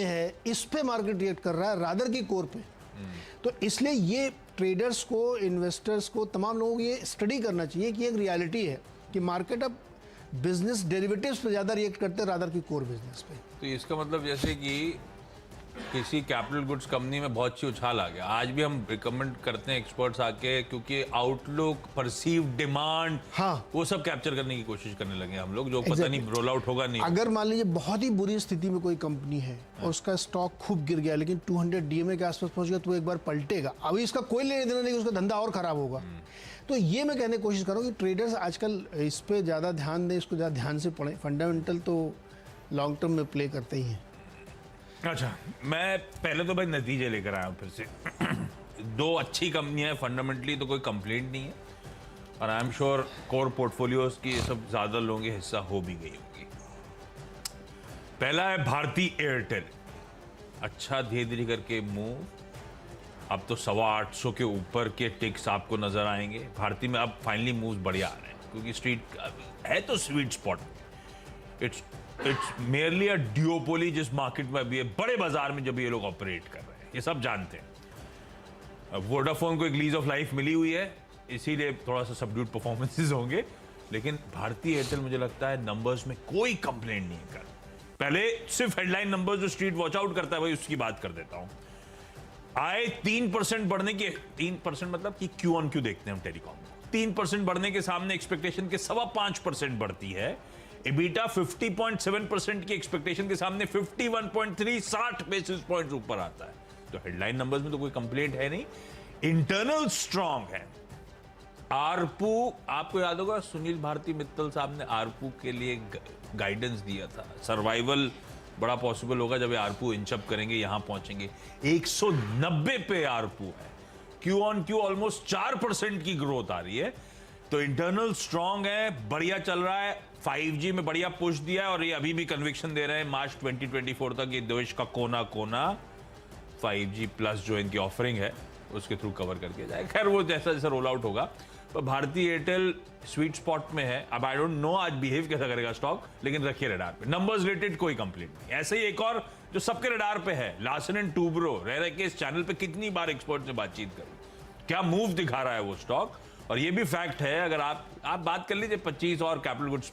है इस पे मार्केट रिएक्ट कर रहा है रादर की कोर पे। तो इसलिए ये ट्रेडर्स को, इन्वेस्टर्स को, तमाम लोगों को ये स्टडी करना चाहिए कि एक रियलिटी है कि मार्केट अब बिजनेस डेरिवेटिव्स पे ज़्यादा रिएक्ट करते हैं रादर की कोर बिजनेस पे। तो इसका मतलब जैसे कि किसी कैपिटल गुड्स कंपनी में बहुत सी उछाल आ गया, आज भी हम रिकमेंड करते हैं एक्सपर्ट्स आके, क्योंकि आउटलुक, परसीव डिमांड, हाँ, वो सब कैप्चर करने की कोशिश करने लगे हम लोग, जो पता नहीं रोल आउट होगा नहीं। अगर मान लीजिए बहुत ही बुरी स्थिति में कोई कंपनी है और उसका स्टॉक खूब गिर गया लेकिन 200 डीएमए के आसपास पहुंच गया तो वो एक बार पलटेगा। अभी इसका कोई लेने देना नहीं, उसका धंधा और खराब होगा। तो ये मैं कहने की कोशिश कर रहा हूँ कि ट्रेडर्स आजकल इस पे ज़्यादा ध्यान दें, इसको ज़्यादा ध्यान से पढ़ें। फंडामेंटल तो लॉन्ग टर्म में प्ले करते ही हैं। अच्छा, मैं पहले तो भाई नतीजे लेकर आया हूं फिर से। दो अच्छी कंपनियां हैं, फंडामेंटली तो कोई कंप्लेंट नहीं है, और I am sure core portfolios की ये सब ज्यादा लोगों के हिस्सा हो भी गई होगी। पहला है भारती एयरटेल, अच्छा धीरे धीरे करके मूव, अब तो 825 के ऊपर के टिक्स आपको नजर आएंगे। भारती में अब फाइनली मूव्स बढ़िया आ रहे हैं, क्योंकि स्ट्रीट है तो sweet spot. It's merely a duopoly जिस मार्केट में अभी है, बड़े बाजार में जब ये लोग ऑपरेट कर रहे हैं, ये सब जानते हैं। वोडाफोन को एक लीज ऑफ लाइफ मिली हुई है, इसीलिए थोड़ा सा सबड्यूड परफॉर्मेंसेस होंगे, लेकिन भारतीय एयरटेल मुझे लगता है नंबर्स में कोई कंप्लेंट नहीं कर। पहले सिर्फ हेडलाइन नंबर्स जो स्ट्रीट वॉच आउट करता है भाई, उसकी बात कर देता हूं। आए 3% बढ़ने के, 3% मतलब कि क्यू ऑन क्यू देखते हैं हम टेलीकॉम, 3% बढ़ने के सामने एक्सपेक्टेशन के 5.25% बढ़ती है। एबिटा 50.7% की एक्सपेक्टेशन के सामने 51.3, 60 बेसिस पॉइंट्स ऊपर आता है। तो हेडलाइन नंबर्स में तो कोई कंप्लेंट है नहीं, इंटरनल स्ट्रांग है। आरपू, आपको याद होगा सुनील भारती मित्तल साहब ने आरपू के लिए गाइडेंस दिया था, सर्वाइवल बड़ा पॉसिबल होगा जब ये आरपू इंचअप करेंगे, यहां पहुंचेंगे। 190 पे आरपू है, क्यू ऑन क्यू ऑलमोस्ट 4% की ग्रोथ आ रही है। तो इंटरनल स्ट्रांग है, बढ़िया चल रहा है। 5G में बढ़िया पुश दिया है, और ये अभी भी कन्विक्शन दे रहे हैं मार्च 2024 तक ये देश का कोना कोना 5G प्लस जो इनकी ऑफरिंग है उसके थ्रू कवर करके जाए। खैर वो जैसा जैसा रोल आउट होगा। तो भारतीय एयरटेल स्वीट स्पॉट में है। अब आई डोंट नो आज बिहेव कैसा करेगा स्टॉक, लेकिन रखिए रडार पे। नंबर्स रिलेटेड कोई कंप्लेंट नहीं। ऐसे ही एक और जो सबके रडार पे है, लार्सन एंड टूब्रो, रह के इस चैनल पे कितनी बार एक्सपर्ट से बातचीत करूं, क्या मूव दिखा रहा है वो स्टॉक। और ये भी फैक्ट है, अगर आप बात कर लीजिए 25 और कैपिटल गुड्स